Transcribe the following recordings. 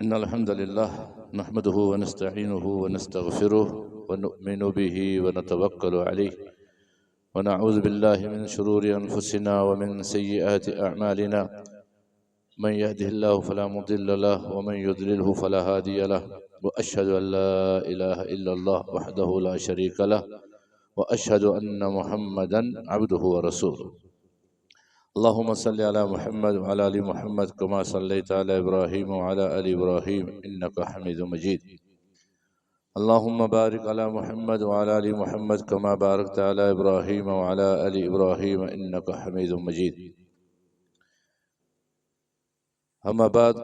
إن الحمد لله نحمده ونستعينه ونستغفره ونؤمن به ونتوكل عليه ونعوذ بالله من شرور أنفسنا ومن سيئات أعمالنا من يهده الله فلا مضل له ومن يضلله فلا هادي له وأشهد أن لا إله إلا الله وحده لا شريك له وأشهد أن محمدا عبده ورسوله اللهم صل على محمد وعلى آل محمد كما صليت على إبراهيم وعلى آل إبراهيم إنك حميد مجيد اللهم بارك على محمد وعلى آل محمد كما باركت على إبراهيم وعلى آل إبراهيم إنك حميد مجيد أما بعد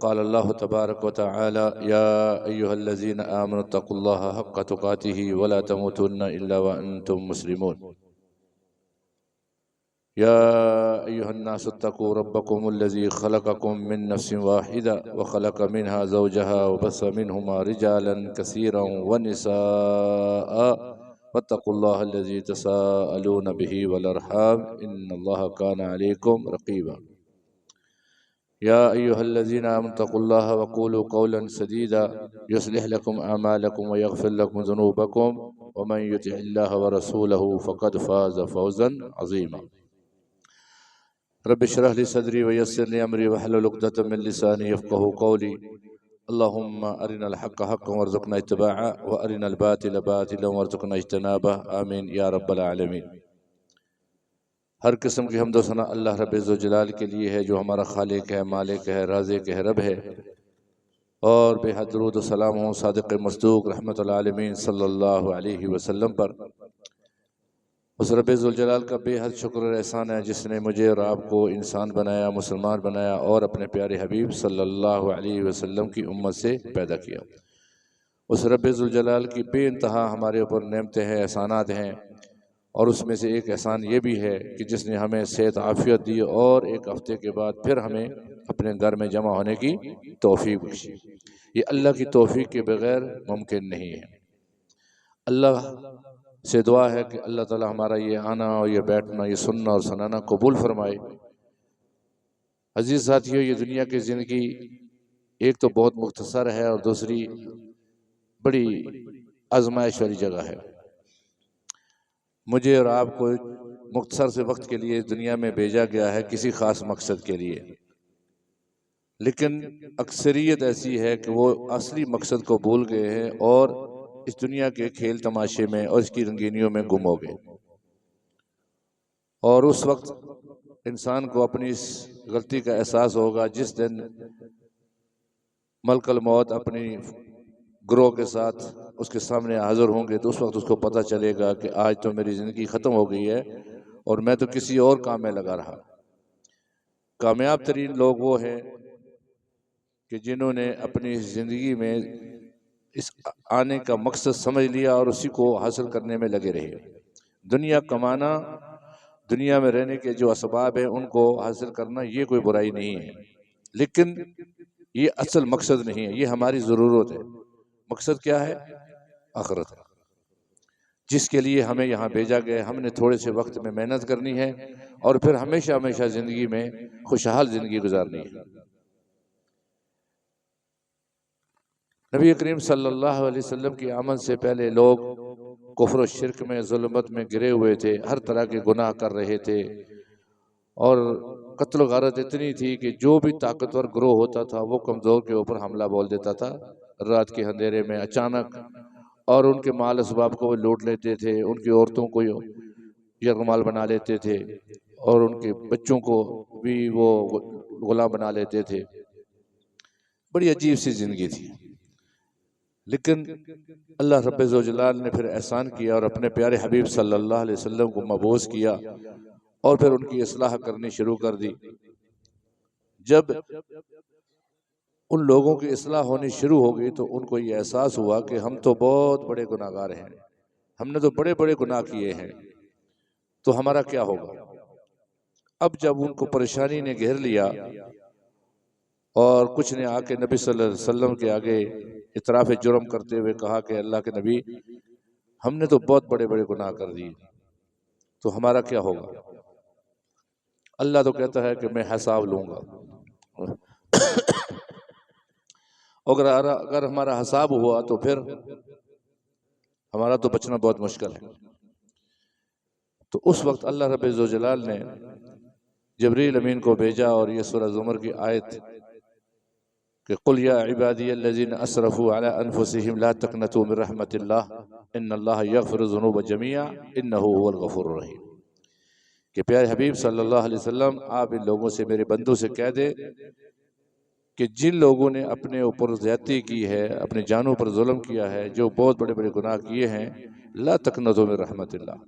قال الله تبارك وتعالى يا أيها الذين آمنوا اتقوا الله حق تقاته ولا تموتن إلا وأنتم مسلمون يا أيها الناس اتقوا ربكم الذي خلقكم من نفس واحدة وخلق منها زوجها وبث منهما رجالا كثيرا ونساء واتقوا الله الذي تساءلون به والأرحام إن الله كان عليكم رقيبا يا أيها الذين آمنوا اتقوا الله وقولوا قولا سديدا يصلح لكم أعمالكم ويغفر لكم ذنوبكم ومن يطع الله ورسوله فقد فاز فوزا عظيما رب اشرح لي صدري ويسر لي امري واحلل عقدة من لساني يفقهوا قولي اللهم ارنا الحق حقا وارزقنا اتباعه وارنا الباطل باطلا وارزقنا اجتنابه آمین یا رب العالمین۔ ہر قسم کی حمد و ثنا اللہ رب ذوالجلال کے لیے ہے جو ہمارا خالق ہے، مالک ہے، رازق ہے، رب ہے، اور بے حد درود و سلام ہوں صادق مصدوق رحمت العالمین صلی اللہ علیہ وسلم پر۔ اس رب ذوالجلال کا بے حد شکر اور احسان ہے جس نے مجھے اور آپ کو انسان بنایا، مسلمان بنایا اور اپنے پیارے حبیب صلی اللہ علیہ وسلم کی امت سے پیدا کیا۔ اس رب ذوالجلال کی بے انتہا ہمارے اوپر نعمتیں ہیں، احسانات ہیں، اور اس میں سے ایک احسان یہ بھی ہے کہ جس نے ہمیں صحت عافیت دی اور ایک ہفتے کے بعد پھر ہمیں اپنے گھر میں جمع ہونے کی توفیق بخشی۔ یہ اللہ کی توفیق کے بغیر ممکن نہیں ہے۔ اللہ سے دعا ہے کہ اللہ تعالی ہمارا یہ آنا اور یہ بیٹھنا، یہ سننا اور سنانا قبول فرمائے۔ عزیز ساتھیو، یہ دنیا کی زندگی ایک تو بہت مختصر ہے اور دوسری بڑی آزمائش والی جگہ ہے۔ مجھے اور آپ کو مختصر سے وقت کے لیے دنیا میں بھیجا گیا ہے کسی خاص مقصد کے لیے، لیکن اکثریت ایسی ہے کہ وہ اصلی مقصد کو بھول گئے ہیں اور اس دنیا کے کھیل تماشے میں اور اس کی رنگینیوں میں گم ہو گئے، اور اس وقت انسان کو اپنی اس غلطی کا احساس ہوگا جس دن ملک الموت اپنی گروہ کے ساتھ اس کے سامنے حاضر ہوں گے، تو اس وقت اس کو پتہ چلے گا کہ آج تو میری زندگی ختم ہو گئی ہے اور میں تو کسی اور کام میں لگا رہا۔ کامیاب ترین لوگ وہ ہیں کہ جنہوں نے اپنی زندگی میں اس آنے کا مقصد سمجھ لیا اور اسی کو حاصل کرنے میں لگے رہے۔ دنیا کمانا، دنیا میں رہنے کے جو اسباب ہیں ان کو حاصل کرنا یہ کوئی برائی نہیں ہے، لیکن یہ اصل مقصد نہیں ہے، یہ ہماری ضرورت ہے۔ مقصد کیا ہے؟ آخرت، جس کے لیے ہمیں یہاں بھیجا گیا۔ ہم نے تھوڑے سے وقت میں محنت کرنی ہے اور پھر ہمیشہ ہمیشہ زندگی میں خوشحال زندگی گزارنی ہے۔ نبی کریم صلی اللہ علیہ وسلم کی آمد سے پہلے لوگ کفر و شرک میں، ظلمت میں گرے ہوئے تھے، ہر طرح کے گناہ کر رہے تھے، اور قتل و غارت اتنی تھی کہ جو بھی طاقتور گروہ ہوتا تھا وہ کمزور کے اوپر حملہ بول دیتا تھا رات کے اندھیرے میں اچانک، اور ان کے مال اسباب کو وہ لوٹ لیتے تھے، ان کی عورتوں کو یرغمال بنا لیتے تھے، اور ان کے بچوں کو بھی وہ غلام بنا لیتے تھے۔ بڑی عجیب سی زندگی تھی، لیکن اللہ رب ذوالجلال نے پھر احسان کیا اور اپنے پیارے حبیب صلی اللہ علیہ وسلم کو مبعوث کیا اور پھر ان کی اصلاح کرنی شروع کر دی۔ جب ان لوگوں کی اصلاح ہونی شروع ہو گئی تو ان کو یہ احساس ہوا کہ ہم تو بہت بڑے گناہ گار ہیں، ہم نے تو بڑے بڑے گناہ کیے ہیں، تو ہمارا کیا ہوگا؟ اب جب ان کو پریشانی نے گھیر لیا اور کچھ نے آ کے نبی صلی اللہ علیہ وسلم کے آگے اعتراف جرم کرتے ہوئے کہا کہ اللہ کے نبی، ہم نے تو بہت بڑے بڑے گناہ کر دیے، تو ہمارا کیا ہوگا؟ اللہ تو کہتا ہے کہ میں حساب لوں گا۔ اگر ہمارا حساب ہوا تو پھر ہمارا تو بچنا بہت مشکل ہے۔ تو اس وقت اللہ رب الجلال نے جبریل امین کو بھیجا اور یہ سورہ زمر کی آیت کہ قل یا عبادی الذین اسرفوا علی انفسہم لا تقنطوا من رحمت اللہ ان اللہ یغفر الذنوب جميعا انہ هو الغفور الرحیم، کہ پیارے حبیب صلی اللہ علیہ وسلم آپ ان لوگوں سے، میرے بندوں سے کہہ دے کہ جن لوگوں نے اپنے اوپر زیادتی کی ہے، اپنے جانوں پر ظلم کیا ہے، جو بہت بڑے بڑے گناہ کیے ہیں، لا تقنطوا من رحمت اللہ،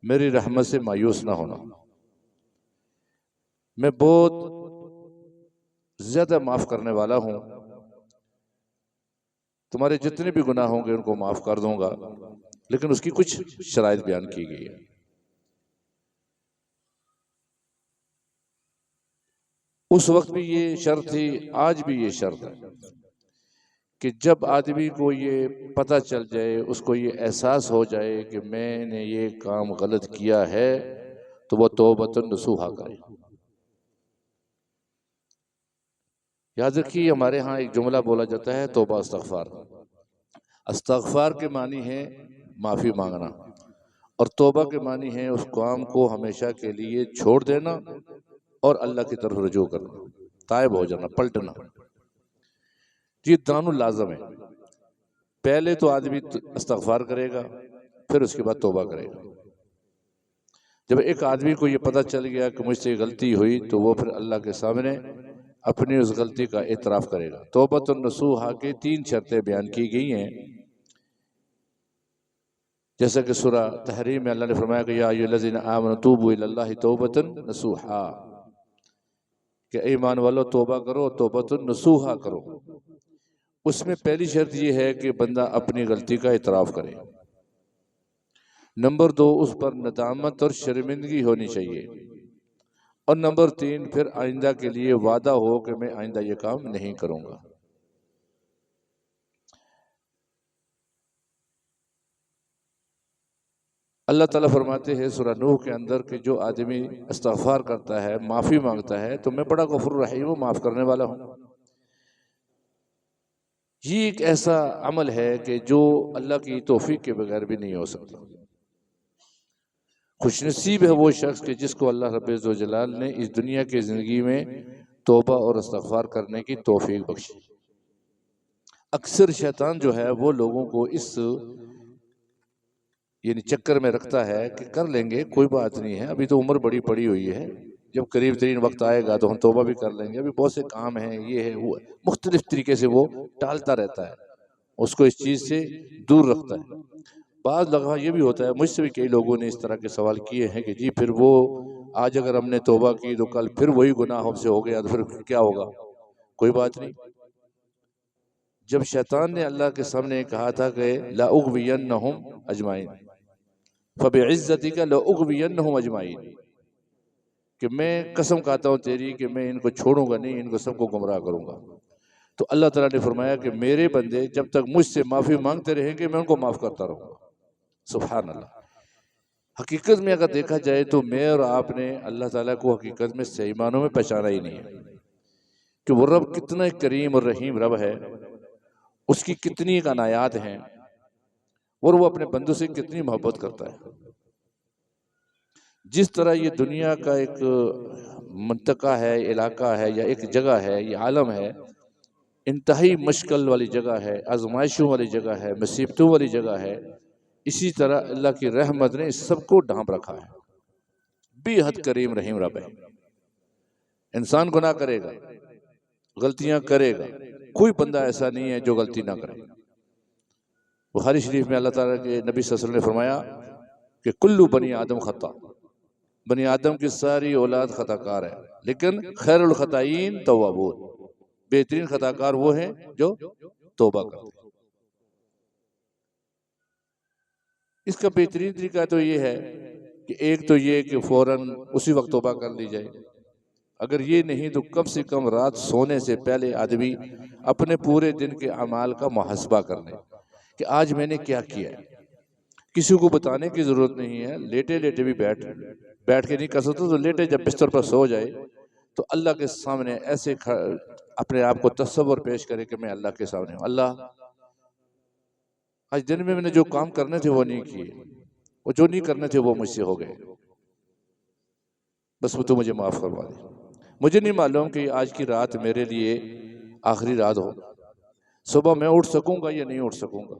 میری رحمت سے مایوس نہ ہونا، میں بہت زیادہ معاف کرنے والا ہوں، تمہارے جتنے بھی گناہ ہوں گے ان کو معاف کر دوں گا، لیکن اس کی کچھ شرائط بیان کی گئی ہے۔ اس وقت بھی یہ شرط تھی، آج بھی یہ شرط ہے کہ جب آدمی کو یہ پتہ چل جائے، اس کو یہ احساس ہو جائے کہ میں نے یہ کام غلط کیا ہے، تو وہ توبۃ نصوحہ کرے۔ یاد رکھیے ہمارے ہاں ایک جملہ بولا جاتا ہے توبہ استغفار۔ استغفار کے معنی ہے معافی مانگنا، اور توبہ کے معنی ہے اس کام کو ہمیشہ کے لیے چھوڑ دینا اور اللہ کی طرف رجوع کرنا، تائب ہو جانا، پلٹنا۔ یہ دونوں لازم ہے، پہلے تو آدمی استغفار کرے گا، پھر اس کے بعد توبہ کرے گا۔ جب ایک آدمی کو یہ پتہ چل گیا کہ مجھ سے غلطی ہوئی تو وہ پھر اللہ کے سامنے اپنی اس غلطی کا اعتراف کرے گا۔ توبۃ النصوحہ کی 3 شرطیں بیان کی گئی ہیں، جیسا کہ سورہ تحریم میں اللہ نے فرمایا کہ یا ایھا الذین آمنوا توبوا الی اللہ توبۃ نصوحا، کہ اے ایمان والو توبہ کرو، توبۃ النصوحہ کرو۔ اس میں پہلی شرط یہ ہے کہ بندہ اپنی غلطی کا اعتراف کرے۔ نمبر 2، اس پر ندامت اور شرمندگی ہونی چاہیے، اور نمبر 3، پھر آئندہ کے لیے وعدہ ہو کہ میں آئندہ یہ کام نہیں کروں گا۔ اللہ تعالیٰ فرماتے ہیں سورہ نوح کے اندر کہ جو آدمی استغفار کرتا ہے، معافی مانگتا ہے، تو میں بڑا غفور رحیم ہوں، معاف کرنے والا ہوں۔ یہ ایک ایسا عمل ہے کہ جو اللہ کی توفیق کے بغیر بھی نہیں ہو سکتا۔ خوش نصیب ہے وہ شخص کہ جس کو اللہ رب الجلال نے اس دنیا کی زندگی میں توبہ اور استغفار کرنے کی توفیق بخشی۔ اکثر شیطان جو ہے وہ لوگوں کو اس یعنی چکر میں رکھتا ہے کہ کر لیں گے، کوئی بات نہیں ہے، ابھی تو عمر بڑی پڑی ہوئی ہے، جب قریب ترین وقت آئے گا تو ہم توبہ بھی کر لیں گے، ابھی بہت سے کام ہیں، یہ ہے وہ ہے، مختلف طریقے سے وہ ٹالتا رہتا ہے، اس کو اس چیز سے دور رکھتا ہے۔ بعض دفعہ یہ بھی ہوتا ہے، مجھ سے بھی کئی لوگوں نے اس طرح کے سوال کیے ہیں کہ جی پھر وہ آج اگر ہم نے توبہ کی تو کل پھر وہی گناہ ہم سے ہو گیا تو پھر کیا ہوگا؟ کوئی بات نہیں۔ جب شیطان نے اللہ کے سامنے کہا تھا کہ لَأُغْوِيَنَّهُمْ أَجْمَعِينَ فَبِعِزَّتِكَ لَأُغْوِيَنَّهُمْ أَجْمَعِينَ، کہ میں قسم کھاتا ہوں تیری کہ میں ان کو چھوڑوں گا نہیں، ان کو سب کو گمراہ کروں گا۔ تو اللہ تعالیٰ نے فرمایا کہ میرے بندے جب تک مجھ سے معافی مانگتے رہیں گے میں ان کو معاف کرتا رہوں گا۔ سبحان اللہ۔ حقیقت میں اگر دیکھا جائے تو میں اور آپ نے اللہ تعالیٰ کو حقیقت میں صحیح معنوں میں پہچانا ہی نہیں ہے کہ وہ رب کتنا کریم اور رحیم رب ہے، اس کی کتنی عنایات ہیں، اور وہ اپنے بندوں سے کتنی محبت کرتا ہے۔ جس طرح یہ دنیا کا ایک منطقہ ہے، علاقہ ہے، یا ایک جگہ ہے، یہ عالم ہے، انتہائی مشکل والی جگہ ہے، آزمائشوں والی جگہ ہے، مصیبتوں والی جگہ ہے، اسی طرح اللہ کی رحمت نے اس سب کو ڈھانپ رکھا ہے۔ بے حد کریم رحیم رب ہے۔ انسان گناہ کرے گا، غلطیاں کرے گا، کوئی بندہ ایسا نہیں ہے جو غلطی نہ کرے۔ بخاری شریف میں اللہ تعالیٰ کے نبی صلی اللہ علیہ وسلم نے فرمایا کہ کلو بنی آدم خطا، بنی آدم کی ساری اولاد خطا کار ہے، لیکن خیر الخطائین توابون، بہترین خطا کار وہ ہیں جو توبہ کرتے ہیں۔ اس کا بہترین طریقہ تو یہ ہے کہ ایک تو یہ کہ فوراً اسی وقت توبہ کر لی جائے، اگر یہ نہیں تو کم سے کم رات سونے سے پہلے آدمی اپنے پورے دن کے اعمال کا محاسبہ کر لے کہ آج میں نے کیا کیا ہے۔ کسی کو بتانے کی ضرورت نہیں ہے، لیٹے لیٹے بھی بیٹھ کے نہیں کر سکتا تو لیٹے جب بستر پر سو جائے تو اللہ کے سامنے ایسے اپنے آپ کو تصور پیش کرے کہ میں اللہ کے سامنے ہوں، اللہ آج دن میں نے جو کام کرنے تھے وہ نہیں کیے، وہ جو نہیں کرنے تھے وہ مجھ سے ہو گئے، بس وہ تو مجھے معاف کروا دے۔ مجھے نہیں معلوم کہ آج کی رات میرے لیے آخری رات ہو، صبح میں اٹھ سکوں گا یا نہیں اٹھ سکوں گا،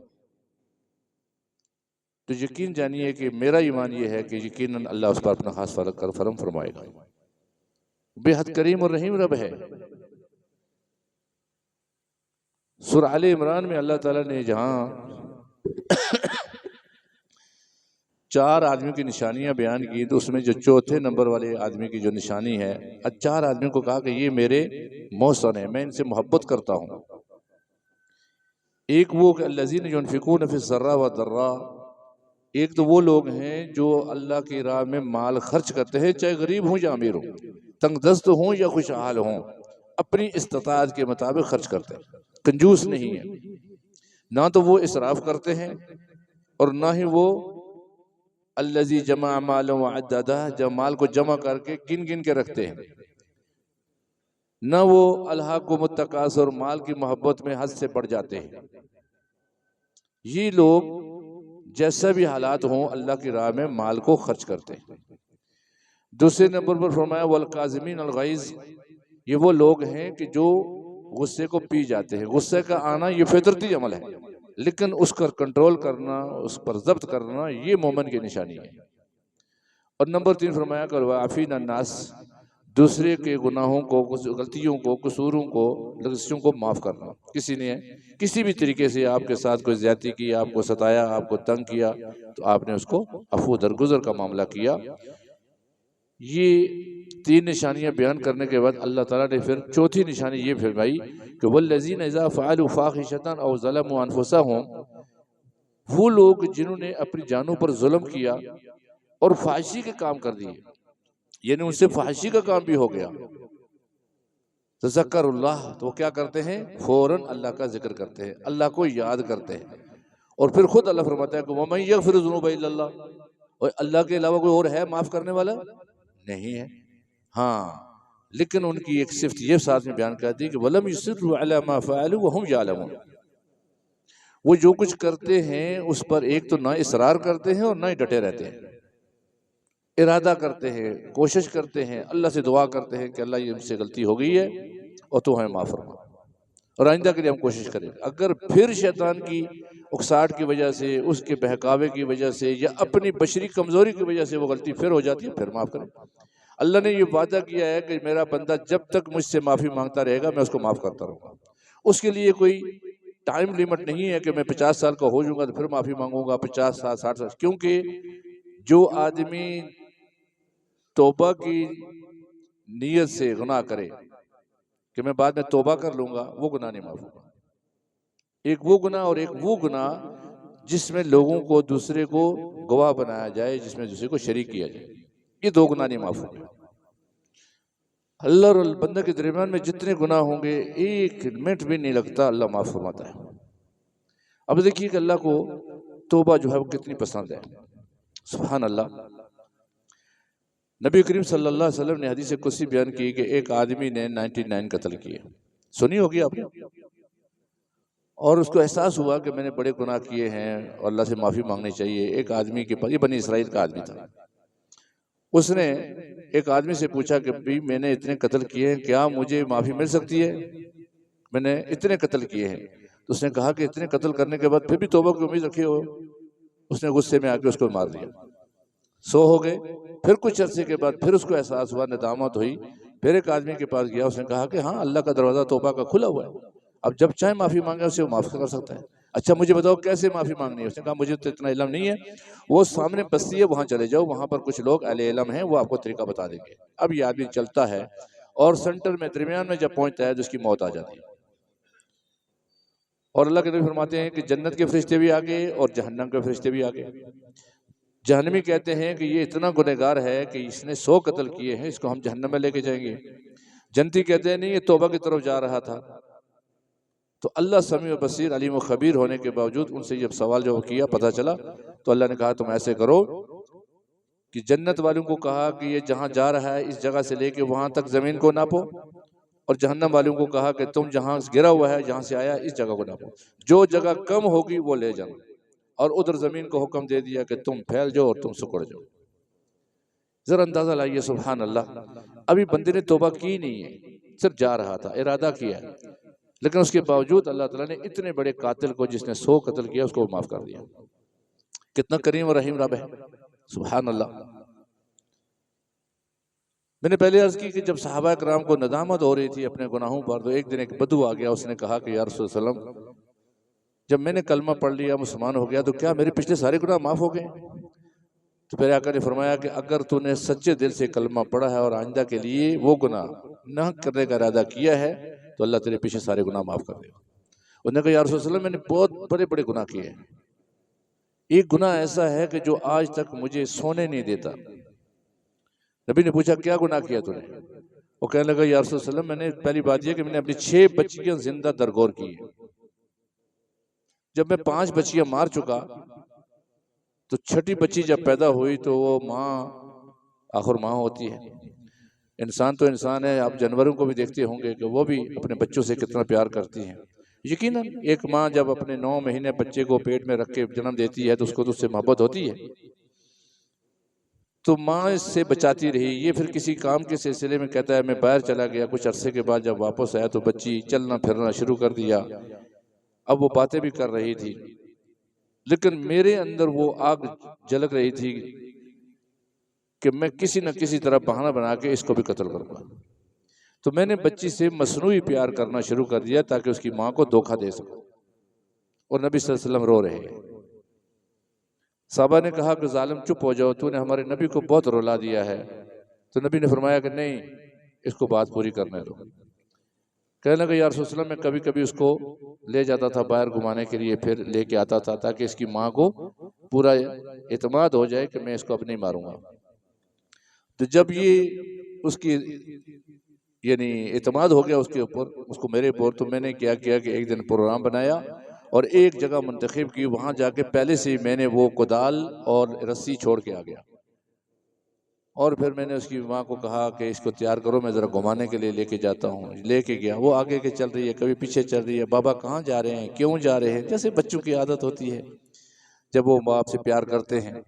تو یقین جانیے کہ میرا ایمان یہ ہے کہ یقیناً اللہ اس پر اپنا خاص فرم فرمائے گا۔ بے حد کریم اور رحیم رب ہے۔ سورہ آل عمران میں اللہ تعالیٰ نے جہاں 4 آدمیوں کی نشانیاں بیان کی، تو اس میں جو چوتھے نمبر والے آدمی کی جو نشانی ہے، 4 آدمیوں کو کہا کہ یہ میرے محسن ہیں، میں ان سے محبت کرتا ہوں۔ ایک وہ کہ الذین ينفقون فی السراء والضراء، ایک تو وہ لوگ ہیں جو اللہ کی راہ میں مال خرچ کرتے ہیں، چاہے غریب ہوں یا امیر ہوں، تنگ دست ہوں یا خوشحال ہوں، اپنی استطاعت کے مطابق خرچ کرتے ہیں، کنجوس نہیں ہیں، نہ تو وہ اسراف کرتے ہیں اور نہ ہی وہ الذی جمع مالا وعددہ، جب مال کو جمع کر کے گن گن کے رکھتے ہیں، نہ وہ الہاکم التکاثر مال کی محبت میں حد سے بڑھ جاتے ہیں۔ یہ لوگ جیسا بھی حالات ہوں اللہ کی راہ میں مال کو خرچ کرتے ہیں۔ دوسرے نمبر پر فرمایا والکاظمین الغیظ، یہ وہ لوگ ہیں کہ جو غصے کو پی جاتے ہیں۔ غصے کا آنا یہ فطرتی عمل ہے، لیکن اس پر کنٹرول کرنا، اس پر ضبط کرنا، یہ مومن کی نشانی ہے۔ اور نمبر 3 فرمایا کہ والعافین عن الناس، دوسرے کے گناہوں کو، غلطیوں کو، قصوروں کو، لغزشوں کو معاف کرنا۔ کسی نے کسی بھی طریقے سے آپ کے ساتھ کوئی زیادتی کی، آپ کو ستایا، آپ کو تنگ کیا، تو آپ نے اس کو عفو درگزر کا معاملہ کیا۔ یہ 3 نشانیاں بیان کرنے کے بعد اللہ تعالیٰ نے پھر چوتھی نشانی یہ فرمائی کہ والذین اذا فعلوا فاحشۃ او ظلموا انفسهم، وہ لوگ جنہوں نے اپنی جانوں پر ظلم کیا اور فحاشی کے کام کر دیے، یعنی ان سے فحاشی کا کام بھی ہو گیا، تذکر اللہ، تو وہ کیا کرتے ہیں؟ فوراً اللہ کا ذکر کرتے ہیں، اللہ کو یاد کرتے ہیں، اور پھر خود اللہ فرماتا ہے کہ وَمَن يَغْفِرُ الذُّنُوبَ إِلَّا اللَّهُ، اور اللہ کے علاوہ کوئی اور ہے معاف کرنے والا؟ نہیں ہے۔ ہاں، لیکن ان کی ایک صفت یہ ساتھ میں بیان کرتی ہے کہ وَلَمْ يُصِرُّوا عَلَى مَا فَعَلُوا وَهُمْ يَعْلَمُونَ، وہ جو کچھ کرتے ہیں اس پر ایک تو نہ اصرار کرتے ہیں اور نہ ہی ڈٹے رہتے ہیں، ارادہ کرتے ہیں، کوشش کرتے ہیں، اللہ سے دعا کرتے ہیں کہ اللہ یہ مجھ سے غلطی ہو گئی ہے اور تو ہمیں معاف فرما، اور آئندہ کے لیے ہم کوشش کریں۔ اگر پھر شیطان کی اکساہٹ کی وجہ سے، اس کے بہکاوے کی وجہ سے، یا اپنی بشری کمزوری کی وجہ سے وہ غلطی پھر ہو جاتی ہے، پھر معاف کریں۔ اللہ نے یہ وعدہ کیا ہے کہ میرا بندہ جب تک مجھ سے معافی مانگتا رہے گا میں اس کو معاف کرتا رہوں گا۔ اس کے لیے کوئی ٹائم لیمٹ نہیں ہے کہ میں 50 سال کا ہو جاؤں گا تو پھر معافی مانگوں گا، 50 سال 60 سال، کیونکہ جو آدمی توبہ کی نیت سے گناہ کرے کہ میں بعد میں توبہ کر لوں گا، وہ گناہ نہیں معاف ہوگا۔ ایک وہ گناہ اور ایک وہ گناہ جس میں لوگوں کو دوسرے کو گواہ بنایا جائے، جس میں دوسرے کو شریک کیا جائے، یہ 2 گناہ نہیں معاف ہوں گے۔ اللہ اور بندہ کے درمیان میں جتنے گناہ ہوں گے 1 منٹ بھی نہیں لگتا اللہ معاف فرماتا ہے۔ اب دیکھیے کہ اللہ کو توبہ جو ہے وہ کتنی پسند ہے، سبحان اللہ۔ نبی کریم صلی اللہ علیہ وسلم نے حدیث قدسی بیان کی کہ ایک آدمی نے 99 قتل کیے، سنی ہوگی آپ نے، اور اس کو احساس ہوا کہ میں نے بڑے گناہ کیے ہیں اور اللہ سے معافی مانگنی چاہیے۔ ایک آدمی کے پاس، یہ بنی اسرائیل کا آدمی تھا، اس نے ایک آدمی سے پوچھا کہ بھئی میں نے اتنے قتل کیے ہیں، کیا مجھے معافی مل سکتی ہے؟ میں نے اتنے قتل کیے ہیں۔ تو اس نے کہا کہ اتنے قتل کرنے کے بعد پھر بھی توبہ کی امید رکھے ہو؟ اس نے غصے میں آ کے اس کو مار دیا، 100 ہو گئے۔ پھر کچھ عرصے کے بعد پھر اس کو احساس ہوا، ندامت ہوئی، پھر ایک آدمی کے پاس گیا، اس نے کہا کہ ہاں اللہ کا دروازہ توبہ کا کھلا ہوا ہے، اب جب چاہے معافی مانگے اسے وہ معاف کر سکتا ہے۔ اچھا مجھے بتاؤ کیسے معافی مانگنی ہے؟ اس نے کہا مجھے تو اتنا علم نہیں ہے، وہ سامنے بستی ہے وہاں چلے جاؤ، وہاں پر کچھ لوگ اہل علم ہیں، وہ آپ کو طریقہ بتا دیں گے۔ اب یہ آدمی چلتا ہے اور سینٹر میں درمیان میں جب پہنچتا ہے تو اس کی موت آ جاتی ہے، اور اللہ کے نبی فرماتے ہیں کہ جنت کے فرشتے بھی آگے اور جہنم کے فرشتے بھی آگے۔ جہنمی کہتے ہیں کہ یہ اتنا گنہگار ہے کہ اس نے 100 قتل کیے ہیں، اس کو ہم جہنم میں لے کے جائیں گے۔ جنتی کہتے ہیں نہیں، یہ توبہ کی طرف جا رہا تھا۔ تو اللہ سمیع و بصیر، علیم و خبیر ہونے کے باوجود ان سے جب سوال جو کیا پتہ چلا، تو اللہ نے کہا تم ایسے کرو کہ جنت والوں کو کہا کہ یہ جہاں جا رہا ہے اس جگہ سے لے کے وہاں تک زمین کو ناپو، اور جہنم والوں کو کہا کہ تم جہاں گرا ہوا ہے، جہاں سے آیا، اس جگہ کو نہ پہنچ، جو جگہ کم ہوگی وہ لے جانا، اور ادھر زمین کو حکم دے دیا کہ تم پھیل جاؤ اور تم سکڑ جاؤ۔ ذرا اندازہ لائیے، سبحان اللہ، ابھی بندے نے توبہ کی نہیں ہے، صرف جا رہا تھا، ارادہ کیا ہے، لیکن اس کے باوجود اللہ تعالیٰ نے اتنے بڑے قاتل کو، جس نے 100 قتل کیا، اس کو معاف کر دیا۔ کتنا کریم و رحیم رب ہے، سبحان اللہ۔ میں نے پہلے عرض کی کہ جب صحابہ کرام کو ندامت ہو رہی تھی اپنے گناہوں پر، تو ایک دن ایک بدو آ گیا، اس نے کہا کہ یا رسول اللہ علیہ وسلم، جب میں نے کلمہ پڑھ لیا، مسلمان ہو گیا، تو کیا میرے پچھلے سارے گناہ معاف ہو گئے؟ تو پھر آقا نے فرمایا کہ اگر تو نے سچے دل سے کلمہ پڑھا ہے اور آئندہ کے لیے وہ گناہ نہ کرنے کا ارادہ کیا ہے، تو اللہ تیرے پیچھے سارے گناہ معاف کر دے گا۔ انہوں نے کہا یا رسول اللہ میں نے بہت بڑے بڑے گناہ کیے ہیں، ایک گناہ ایسا ہے کہ جو آج تک مجھے سونے نہیں دیتا۔ نبی نے پوچھا کیا گناہ کیا تو نے؟ وہ کہنے لگا یا رسول اللہ میں نے پہلی بات یہ کہ میں نے اپنی 6 بچیاں زندہ درگور کی ہیں، جب میں 5 بچیاں مار چکا تو 6ٹھی بچی جب پیدا ہوئی تو وہ ماں آخر ماں ہوتی ہے۔ انسان تو انسان ہے، آپ جانوروں کو بھی دیکھتے ہوں گے کہ وہ بھی اپنے بچوں سے کتنا پیار کرتی ہیں۔ یقیناً ایک ماں جب اپنے 9 مہینے بچے کو پیٹ میں رکھ کے جنم دیتی ہے تو اس کو تو اس سے محبت ہوتی ہے، تو ماں اس سے بچاتی رہی۔ یہ پھر کسی کام کے سلسلے میں کہتا ہے میں باہر چلا گیا، کچھ عرصے کے بعد جب واپس آیا تو بچی چلنا پھرنا شروع کر دیا، اب وہ باتیں بھی کر رہی تھی، لیکن میرے اندر وہ آگ جلک رہی تھی کہ میں کسی نہ کسی طرح بہانہ بنا کے اس کو بھی قتل کروں گا۔ تو میں نے بچی سے مصنوعی پیار کرنا شروع کر دیا تاکہ اس کی ماں کو دھوکہ دے سکوں، اور نبی صلی اللہ علیہ وسلم رو رہے ہیں۔ صحابہ نے کہا کہ ظالم چپ ہو جاؤ، تو نے ہمارے نبی کو بہت رلا دیا ہے۔ تو نبی نے فرمایا کہ نہیں، اس کو بات پوری کرنے دو۔ کہنے لگا یا رسول اللہ میں کبھی کبھی اس کو لے جاتا تھا باہر گھمانے کے لیے، پھر لے کے آتا تھا تاکہ اس کی ماں کو پورا اعتماد ہو جائے کہ میں اس کو اب نہیں ماروں گا۔ تو جب یہ اس کی یعنی اعتماد ہو گیا اس کے اوپر، اس کو میرے اوپر، تو میں نے کیا کہ ایک دن پروگرام بنایا اور ایک جگہ منتخب کی، وہاں جا کے پہلے سے میں نے وہ کدال اور رسی چھوڑ کے آ گیا، اور پھر میں نے اس کی ماں کو کہا کہ اس کو تیار کرو، میں ذرا گھمانے کے لیے لے کے جاتا ہوں۔ لے کے گیا، وہ آگے کے چل رہی ہے، کبھی پیچھے چل رہی ہے، بابا کہاں جا رہے ہیں، کیوں جا رہے ہیں، جیسے بچوں کی عادت ہوتی ہے جب وہ باپ سے پیار کرتے ہیں۔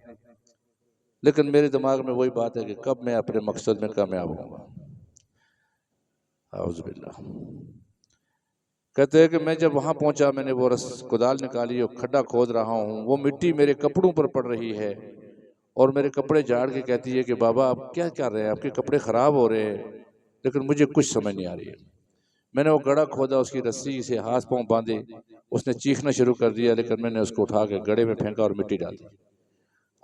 لیکن میرے دماغ میں وہی بات ہے کہ کب میں اپنے مقصد میں کامیاب ہوں گا۔ اعوذ باللہ۔ کہتے ہیں کہ میں جب وہاں پہنچا، میں نے وہ کدال نکالی اور کھڈا کھود رہا ہوں، وہ مٹی میرے کپڑوں پر پڑ رہی ہے اور میرے کپڑے جھاڑ کے کہتی ہے کہ بابا آپ کیا کر رہے ہیں، آپ کے کپڑے خراب ہو رہے ہیں، لیکن مجھے کچھ سمجھ نہیں آ رہی ہے۔ میں نے وہ گڑھا کھودا، اس کی رسی سے ہاتھ پاؤں باندھے، اس نے چیخنا شروع کر دیا، لیکن میں نے اس کو اٹھا کے گڑھے میں پھینکا اور مٹی ڈال دی۔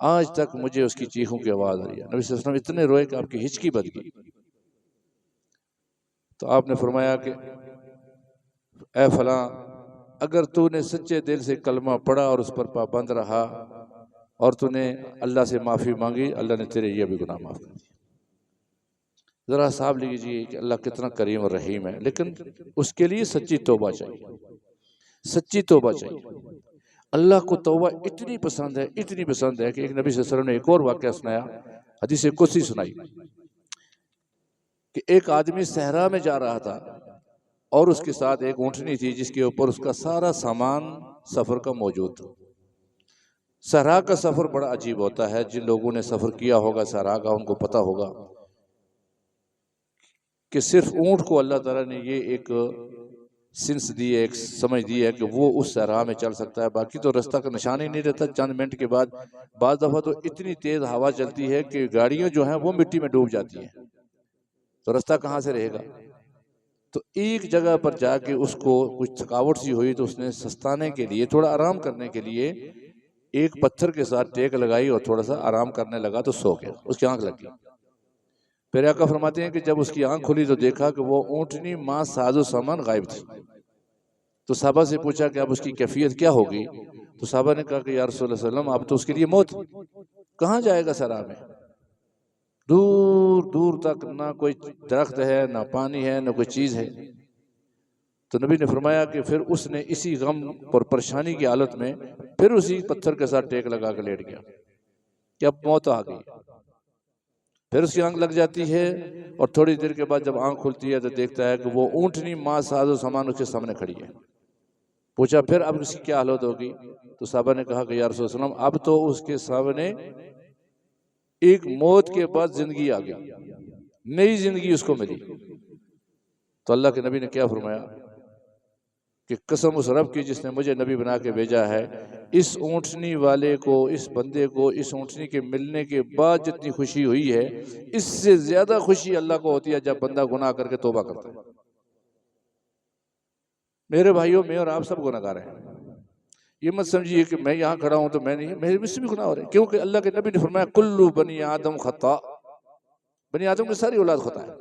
آج تک مجھے اس کی چیخوں کی آواز آ رہی ہے۔ نبی صلی اللہ علیہ وسلم اتنے روئے کہ آپ کی ہچکی بچ گئی۔ تو آپ نے فرمایا کہ اے فلاں، اگر تو نے سچے دل سے کلمہ پڑھا اور اس پر پابند رہا اور تو نے اللہ سے معافی مانگی، اللہ نے تیرے یہ بھی گناہ معاف کر دیا۔ ذرا حساب لیجئے کہ اللہ کتنا کریم اور رحیم ہے، لیکن اس کے لیے سچی توبہ چاہیے، سچی توبہ چاہیے۔ اللہ کو توبہ اتنی پسند ہے، اتنی پسند ہے کہ ایک نبی صلی اللہ علیہ وسلم نے ایک اور واقعہ سنایا، حدیث قدسی سنائی، کہ ایک آدمی صحرا میں جا رہا تھا اور اس کے ساتھ ایک اونٹنی تھی جس کے اوپر اس کا سارا سامان سفر کا موجود تھا۔ صحرا کا سفر بڑا عجیب ہوتا ہے، جن لوگوں نے سفر کیا ہوگا صحرا کا ان کو پتہ ہوگا کہ صرف اونٹ کو اللہ تعالیٰ نے یہ ایک سنس دی ہے، ایک سمجھ دی ہے کہ وہ اس صحرا میں چل سکتا ہے، باقی تو رستہ کا نشان ہی نہیں رہتا۔ چند منٹ کے بعد بعض دفعہ تو اتنی تیز ہوا چلتی ہے کہ گاڑیاں جو ہیں وہ مٹی میں ڈوب جاتی ہیں، تو رستہ کہاں سے رہے گا؟ تو ایک جگہ پر جا کے اس کو کچھ تھکاوٹ سی ہوئی تو اس نے سستانے کے لیے، تھوڑا آرام کرنے کے لیے ایک پتھر کے ساتھ ٹیک لگائی اور تھوڑا سا آرام کرنے لگا تو سو گیا، اس کی آنکھ لگ گئی۔ پھر آقا فرماتے ہیں کہ جب اس کی آنکھ کھلی تو دیکھا کہ وہ اونٹنی ماں ساز و سامان غائب تھی۔ تو صحابہ سے پوچھا کہ اب اس کی کیفیت کیا ہوگی؟ تو صحابہ نے کہا کہ یا رسول اللہ صلی اللہ علیہ وسلم اب تو اس کے لیے موت، کہاں جائے گا صحرا میں؟ دور دور تک نہ کوئی درخت ہے، نہ پانی ہے، نہ کوئی چیز ہے۔ تو نبی نے فرمایا کہ پھر اس نے اسی غم اور پریشانی کی حالت میں پھر اسی پتھر کے ساتھ ٹیک لگا کے لیٹ گیا کہ اب موت آ گئی۔ پھر اس کی آنکھ لگ جاتی ہے اور تھوڑی دیر کے بعد جب آنکھ کھلتی ہے تو دیکھتا ہے کہ وہ اونٹنی ماں ساز و سامان اس کے سامنے کھڑی ہے۔ پوچھا پھر اب اس کی کیا حالت ہوگی؟ تو صحابہ نے کہا کہ یا رسول اللہ اب تو اس کے سامنے ایک موت کے بعد زندگی آ گئی، نئی زندگی اس کو ملی۔ تو اللہ کے نبی نے کیا فرمایا کہ قسم اس رب کی جس نے مجھے نبی بنا کے بھیجا ہے، اس اونٹنی والے کو، اس بندے کو اس اونٹنی کے ملنے کے بعد جتنی خوشی ہوئی ہے، اس سے زیادہ خوشی اللہ کو ہوتی ہے جب بندہ گناہ کر کے توبہ کرتا ہے۔ میرے بھائیوں، میں اور آپ سب گناہ گار ہیں۔ یہ مت سمجھیے کہ میں یہاں کھڑا ہوں تو میں نہیں، میرے سے بھی گناہ ہو رہے ہیں، کیونکہ اللہ کے نبی نے فرمایا کلو بنی آدم خطا، بنی آدم کی ساری اولاد خطا ہے۔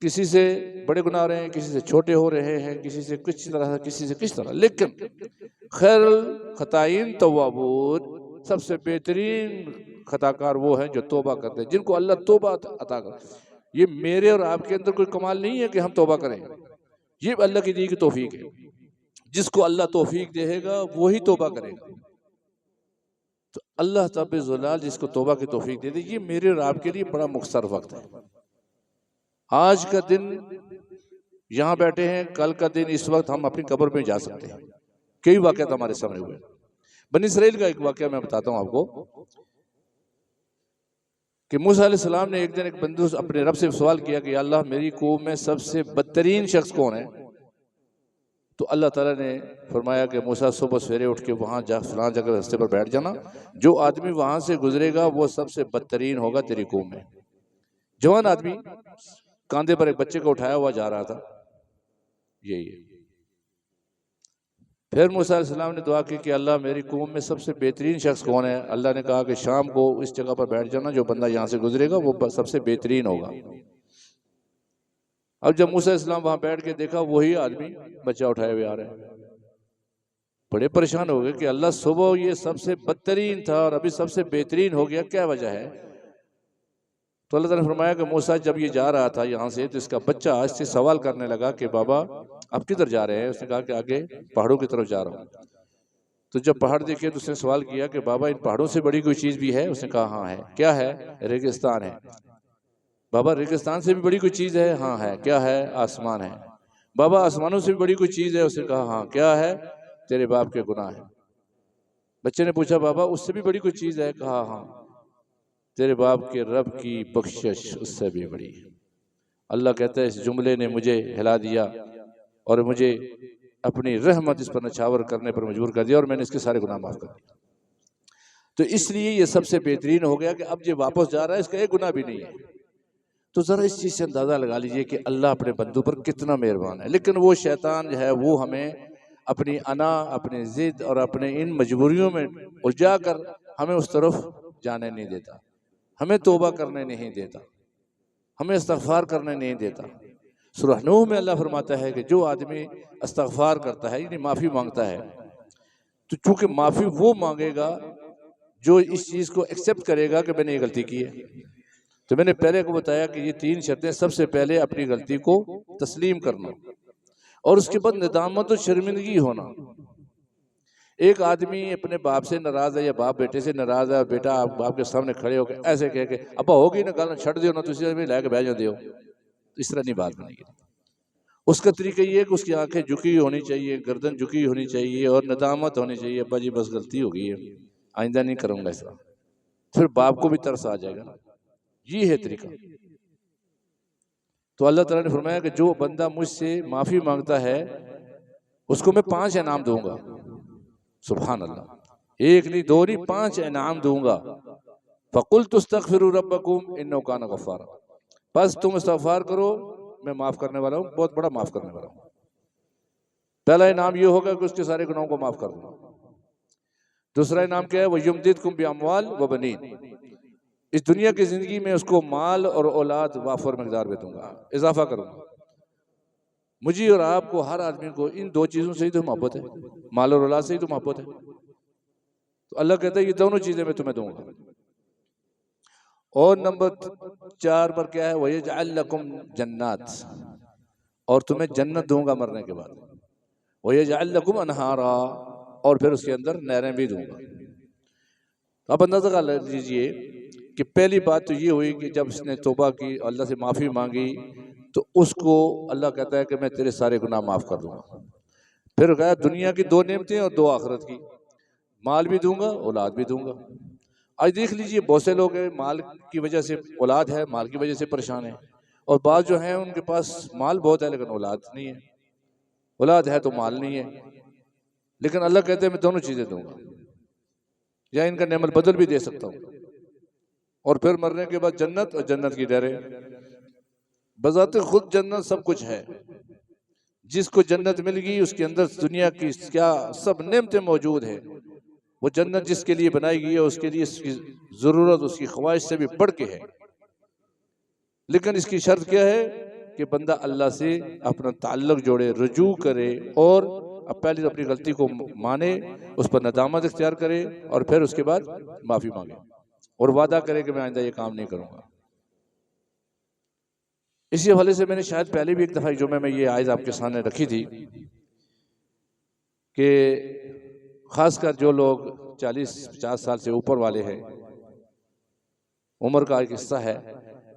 کسی سے بڑے گناہ ہو رہے ہیں، کسی سے چھوٹے ہو رہے ہیں، کسی سے کس طرح، کسی سے کس طرح، لیکن خیر الخطائین توابون، سب سے بہترین خطا کار وہ ہیں جو توبہ کرتے ہیں، جن کو اللہ توبہ عطا کرتا ہے۔ یہ میرے اور آپ کے اندر کوئی کمال نہیں ہے کہ ہم توبہ کریں، یہ اللہ کی دی کی توفیق ہے۔ جس کو اللہ توفیق دے گا وہی توبہ کرے گا۔ تو اللہ تبارک و تعالی جس کو توبہ کی توفیق دے دے، یہ میرے اور آپ کے لیے بڑا مختصر وقت ہے۔ آج کا دن یہاں بیٹھے ہیں، کل کا دن اس وقت ہم اپنی قبر میں جا سکتے ہیں۔ کئی واقعات ہمارے سامنے ہوئے۔ بنی اسرائیل کا ایک واقعہ میں بتاتا ہوں آپ کو کہ موسیٰ علیہ السلام نے ایک دن ایک بندے اپنے رب سے سوال کیا کہ یا اللہ میری قوم میں سب سے بدترین شخص کون ہے؟ تو اللہ تعالیٰ نے فرمایا کہ موسیٰ صبح سویرے اٹھ کے وہاں جا فلاں جگہ رستے پر بیٹھ جانا، جو آدمی وہاں سے گزرے گا وہ سب سے بدترین ہوگا تیری قوم میں۔ جوان آدمی کاندھے پر ایک بچے کو اٹھایا ہوا جا رہا تھا، یہی ہے۔ پھر موسیٰ علیہ السلام نے دعا کی کہ اللہ میری قوم میں سب سے بہترین شخص کون ہے؟ اللہ نے کہا کہ شام کو اس جگہ پر بیٹھ جانا، جو بندہ یہاں سے گزرے گا وہ سب سے بہترین ہوگا۔ اب جب موسیٰ علیہ السلام وہاں بیٹھ کے دیکھا وہی آدمی بچہ اٹھائے ہوئے آ رہے ہیں، بڑے پریشان ہو گئے کہ اللہ صبح یہ سب سے بدترین تھا اور ابھی سب سے بہترین ہو گیا، کیا وجہ ہے؟ تو اللہ تعالیٰ نے فرمایا کہ موسیٰ جب یہ جا رہا تھا یہاں سے تو اس کا بچہ آج سے سوال کرنے لگا کہ بابا آپ کدھر جا رہے ہیں؟ اس نے کہا کہ آگے پہاڑوں کی طرف جا رہا ہوں۔ تو جب پہاڑ دیکھے تو اس نے سوال کیا کہ بابا ان پہاڑوں سے بڑی کوئی چیز بھی ہے؟ اس نے کہا ہاں ہے۔ کیا ہے؟ ریگستان ہے۔ بابا ریگستان سے بھی بڑی کوئی چیز ہے؟ ہاں ہے۔ کیا ہے؟ آسمان ہے۔ بابا آسمانوں سے بھی بڑی کوئی چیز ہے؟ اس نے کہا ہاں۔ کیا ہے؟ تیرے باپ کے گناہ ہیں۔ بچے نے پوچھا بابا اس سے بھی بڑی کوئی چیز ہے؟ کہا ہاں، تیرے باپ کے رب کی بخشش اس سے بھی بڑی ہے۔ اللہ کہتا ہے اس جملے نے مجھے ہلا دیا اور مجھے اپنی رحمت اس پر نچھاور کرنے پر مجبور کر دیا اور میں نے اس کے سارے گناہ معاف کر دیا۔ تو اس لیے یہ سب سے بہترین ہو گیا کہ اب یہ واپس جا رہا ہے، اس کا ایک گناہ بھی نہیں ہے۔ تو ذرا اس چیز سے اندازہ لگا لیجئے کہ اللہ اپنے بندوں پر کتنا مہربان ہے۔ لیکن وہ شیطان جو ہے وہ ہمیں اپنی انا، اپنی ضد اور اپنے ان مجبوریوں میں الجھا کر ہمیں اس طرف جانے نہیں دیتا، ہمیں توبہ کرنے نہیں دیتا، ہمیں استغفار کرنے نہیں دیتا۔ سورہ نوح میں اللہ فرماتا ہے کہ جو آدمی استغفار کرتا ہے یعنی معافی مانگتا ہے، تو چونکہ معافی وہ مانگے گا جو اس چیز کو ایکسپٹ کرے گا کہ میں نے یہ غلطی کی ہے۔ تو میں نے پہلے کو بتایا کہ یہ تین شرطیں، سب سے پہلے اپنی غلطی کو تسلیم کرنا اور اس کے بعد ندامت و شرمندگی ہونا۔ ایک آدمی اپنے باپ سے ناراض ہے یا باپ بیٹے سے ناراض ہے اور بیٹا آپ باپ کے سامنے کھڑے ہو کے ایسے کہہ کے ابا ہوگی نہ گانا چھڑ دیو نہ تسی میں لے کے بہ جاندے ہو، تو اس طرح نہیں بات بنے گی۔ اس کا طریقہ یہ ہے کہ اس کی آنکھیں جھکی ہونی چاہیے، گردن جھکی ہونی چاہیے اور ندامت ہونی چاہیے، ابا جی بس غلطی ہو گئی ہے، آئندہ نہیں کروں گا اس طرح۔ پھر باپ کو بھی ترس آ جائے گا۔ یہ ہے طریقہ۔ تو اللہ تعالیٰ نے فرمایا کہ جو بندہ مجھ سے معافی مانگتا ہے اس کو میں 5 انعام دوں گا۔ سبحان اللہ، 1 نہیں 2 نہیں 5 انعام دوں گا۔ فَقُلْتُ اسْتَغْفِرُوا رَبَّكُمْ إِنَّهُ كَانَ غَفَّارًا، بس تم استغفار کرو، میں معاف کرنے والا ہوں، بہت بڑا معاف کرنے والا ہوں۔ پہلا انعام یہ ہوگا کہ اس کے سارے گناہوں کو معاف کر دوں گا۔ دوسرا انعام کیا ہے؟ وَيُمْدِدْكُمْ بِأَمْوَالٍ وَبَنِينَ، اس دنیا کی زندگی میں اس کو مال اور اولاد وافر مقدار میں دوں گا، اضافہ کروں گا۔ مجھے اور آپ کو، ہر آدمی کو ان 2 چیزوں سے ہی تو محبت ہے، مال اور اولاد سے ہی تو محبت ہے۔ تو اللہ کہتا ہے یہ دونوں چیزیں میں تمہیں دوں گا۔ اور نمبر 4 پر کیا ہے؟ وَيَجْعَلْ لَكُمْ جَنَّاتٍ، اور تمہیں جنت دوں گا مرنے کے بعد۔ وَيَجْعَلْ لَكُمْ أَنْهَارًا، اور پھر اس کے اندر نہریں بھی دوں گا۔ اب اندازہ کر لیجیے کہ پہلی بات تو یہ ہوئی کہ جب اس نے توبہ کی، اللہ سے معافی مانگی، تو اس کو اللہ کہتا ہے کہ میں تیرے سارے گناہ معاف کر دوں گا۔ پھر کہا دنیا کی 2 نعمتیں اور 2 آخرت کی، مال بھی دوں گا، اولاد بھی دوں گا۔ آج دیکھ لیجئے بہت سے لوگ ہیں مال کی وجہ سے، اولاد ہے مال کی وجہ سے پریشان ہیں، اور بعض جو ہیں ان کے پاس مال بہت ہے لیکن اولاد نہیں ہے، اولاد ہے تو مال نہیں ہے، لیکن اللہ کہتے ہیں میں دونوں چیزیں دوں گا، یا ان کا نعم البدل بھی دے سکتا ہوں۔ اور پھر مرنے کے بعد جنت، اور جنت کی ڈرے، بذات خود جنت سب کچھ ہے۔ جس کو جنت مل گئی اس کے اندر دنیا کی کیا سب نعمتیں موجود ہیں۔ وہ جنت جس کے لیے بنائی گئی ہے اس کے لیے اس کی ضرورت اس کی خواہش سے بھی بڑھ کے ہے، لیکن اس کی شرط کیا ہے کہ بندہ اللہ سے اپنا تعلق جوڑے، رجوع کرے، اور پہلے اپنی غلطی کو مانے، اس پر ندامت اختیار کرے، اور پھر اس کے بعد معافی مانگے اور وعدہ کرے کہ میں آئندہ یہ کام نہیں کروں گا۔ اسی حوالے سے میں نے شاید پہلے بھی ایک دفعہ جمعہ میں یہ آیت آپ کے سامنے رکھی تھی کہ خاص کر جو لوگ 40-50 سال سے اوپر والے ہیں، عمر کا ایک حصہ ہے،